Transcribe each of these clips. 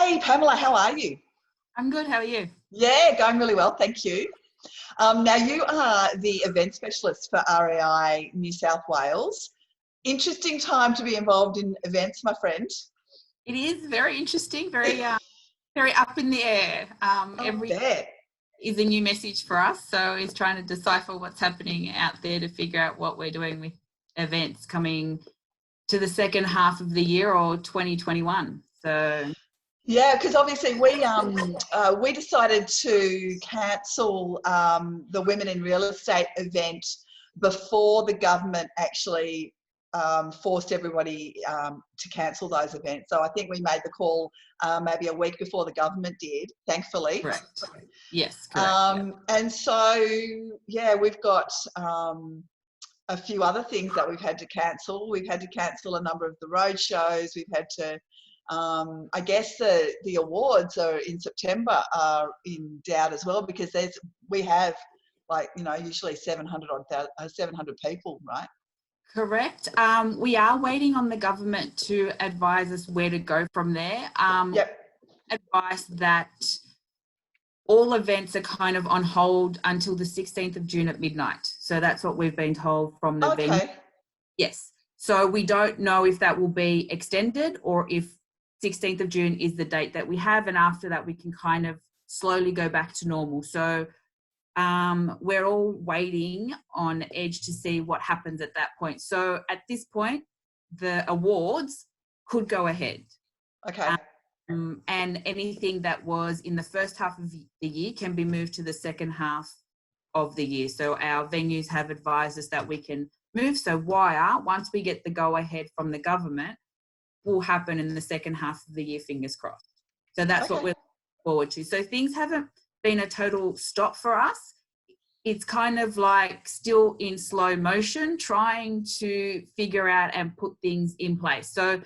Hey, Pamela, how are you? I'm good. How are you? Yeah, going really well, thank you. Now, you are the event specialist for REI New South Wales. Interesting time to be involved in events, my friend. It is very interesting, very up in the air. I Every bet. is a new message for us, so it's trying to decipher what's happening out there to figure out what we're doing with events coming to the second half of the year or 2021. So Yeah, because obviously we decided to cancel the Women in Real Estate event before the government actually forced everybody to cancel those events. So I think we made the call maybe a week before the government did, thankfully. correct. Yes, correct. And so, yeah, we've got a few other things that we've had to cancel. We've had to cancel a number of the road shows. We've had to, I guess the awards are in September are in doubt as well, because we have usually 700 people, right? Correct. We are waiting on the government to advise us where to go from there. Yep. Advice that all events are kind of on hold until the 16th of June at midnight. So that's what we've been told from the venue. Okay. Yes. So we don't know if that will be extended or if 16th of June is the date that we have. And after that, we can kind of slowly go back to normal. So we're all waiting on edge to see what happens at that point. So at this point, the awards could go ahead. Okay. And anything that was in the first half of the year can be moved to the second half of the year. So our venues have advised us that we can move. So wire, once we get the go ahead from the government, will happen in the second half of the year, fingers crossed. So that's what we're looking forward to. So things haven't been a total stop for us. It's kind of like still in slow motion, trying to figure out and put things in place. So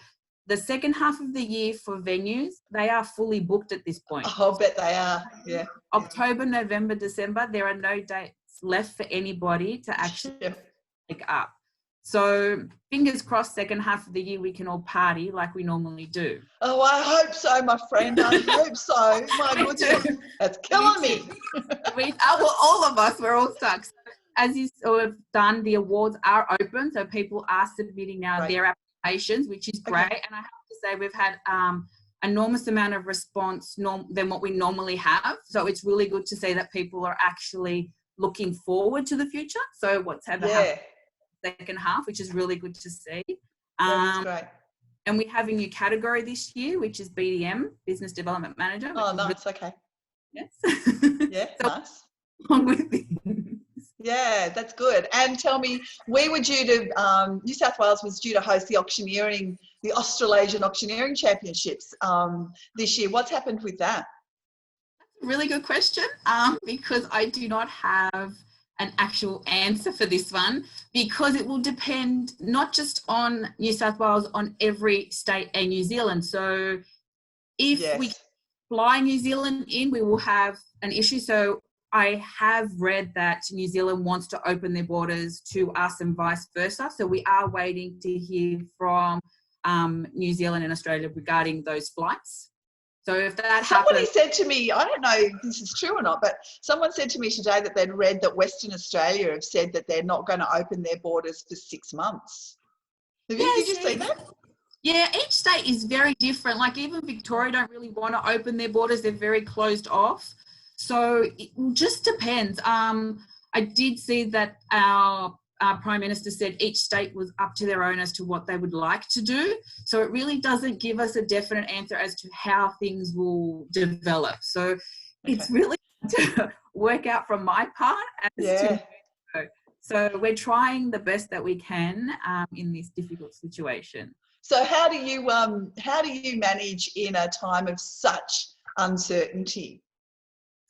the second half of the year for venues, they are fully booked at this point. I'll bet they are, yeah. October, November, December, there are no dates left for anybody to actually pick up. So fingers crossed, second half of the year, we can all party like we normally do. Oh, I hope so, my friend. I hope so. My goodness, that's killing me. Well, all of us, we're all stuck. So as you sort of done, the awards are open, so people are submitting now their applications, which is great. Okay. And I have to say we've had enormous amount of response than what we normally have. So it's really good to see that people are actually looking forward to the future. So what's happened second half, which is really good to see. That's great. And we have a new category this year, which is BDM, Business Development Manager. Oh, nice. Okay. Yes. Yeah, so nice. On with things. Yeah, that's good. And tell me, we were due to, New South Wales was due to host the Australasian Auctioneering Championships this year. What's happened with that? Really good question, because I do not have an actual answer for this one, because it will depend not just on New South Wales, on every state and New Zealand. So if we fly New Zealand in, we will have an issue. So I have read that New Zealand wants to open their borders to us and vice versa. So we are waiting to hear from New Zealand and Australia regarding those flights. So if that Somebody said to me, I don't know if this is true or not, but someone said to me today that they'd read that Western Australia have said that they're not going to open their borders for 6 months. Did you see that? Yeah, each state is very different. Like even Victoria don't really want to open their borders. They're very closed off. So it just depends. I did see that our Prime Minister said each state was up to their own as to what they would like to do. So it really doesn't give us a definite answer as to how things will develop. So it's really to work out from my part as to. So we're trying the best that we can in this difficult situation. So how do you manage in a time of such uncertainty?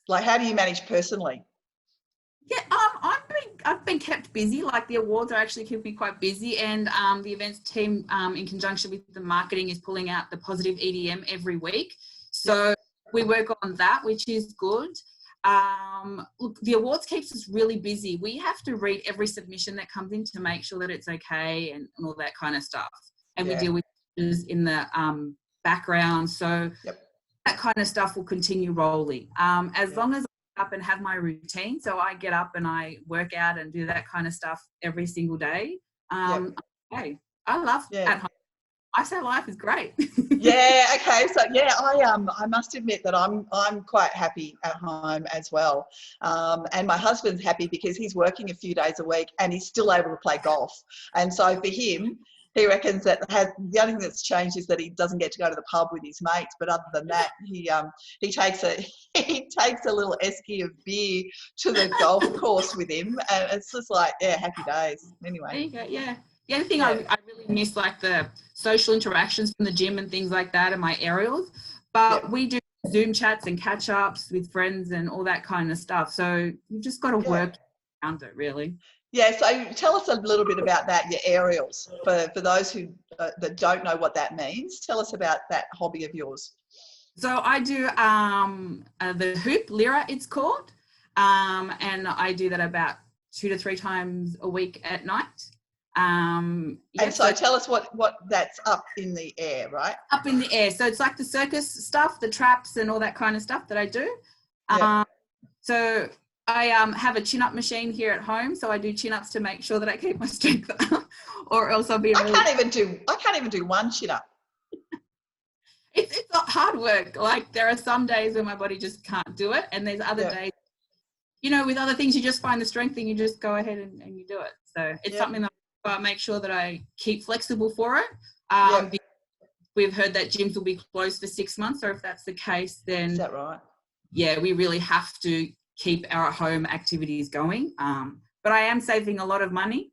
Like, how do you manage personally? Yeah, I've been kept busy. Like the awards are actually keeping me quite busy, and the events team, in conjunction with the marketing, is pulling out the positive EDM every week. So we work on that, which is good. Look, the awards keeps us really busy. We have to read every submission that comes in to make sure that it's okay and all that kind of stuff. And we deal with issues in the background. So that kind of stuff will continue rolling. As long as I get up and have my routine, so I get up and I work out and do that kind of stuff every single day. Hey, I love at home. I say life is great. Yeah. Okay. So yeah, I must admit that I'm quite happy at home as well, and my husband's happy because he's working a few days a week and he's still able to play golf. And so for him, he reckons that the only thing that's changed is that he doesn't get to go to the pub with his mates. But other than that, he takes a little esky of beer to the golf course with him, and it's just like happy days. Anyway. There you go. Yeah. The only thing I really miss, like the social interactions from the gym and things like that, and my aerials. But we do Zoom chats and catch ups with friends and all that kind of stuff. So you've just got to work around it, really. Yeah. So tell us a little bit about that, your aerials, for those who that don't know what that means. Tell us about that hobby of yours. So I do the hoop, Lyra it's called, and I do that about 2 to 3 times a week at night. And so tell us what that's up in the air, right? Up in the air. So it's like the circus stuff, the traps and all that kind of stuff that I do. So I have a chin-up machine here at home, so I do chin-ups to make sure that I keep my strength up, or else I'll be. I can't even do one chin-up. It's not hard work. Like there are some days where my body just can't do it, and there's other days, with other things you just find the strength and you just go ahead and you do it. So it's something that make sure that I keep flexible for it. We've heard that gyms will be closed for 6 months, or if that's the case, then is that right? Yeah, we really have to keep our home activities going. But I am saving a lot of money.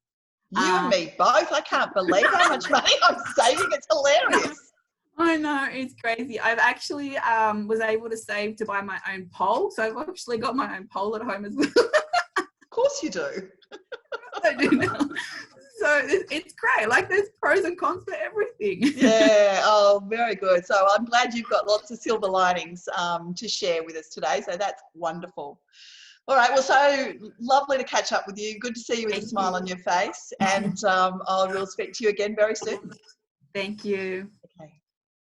You and me both. I can't believe how much money I'm saving. It's hilarious. I know, it's crazy. I've actually was able to save to buy my own pole, so I've actually got my own pole at home as well. Of course you do. I do now. So it's great. Like there's pros and cons for everything. Yeah. Oh, very good. So I'm glad you've got lots of silver linings to share with us today. So that's wonderful. All right. Well, so lovely to catch up with you. Good to see you with a smile on your face. And I will speak to you again very soon. Thank you.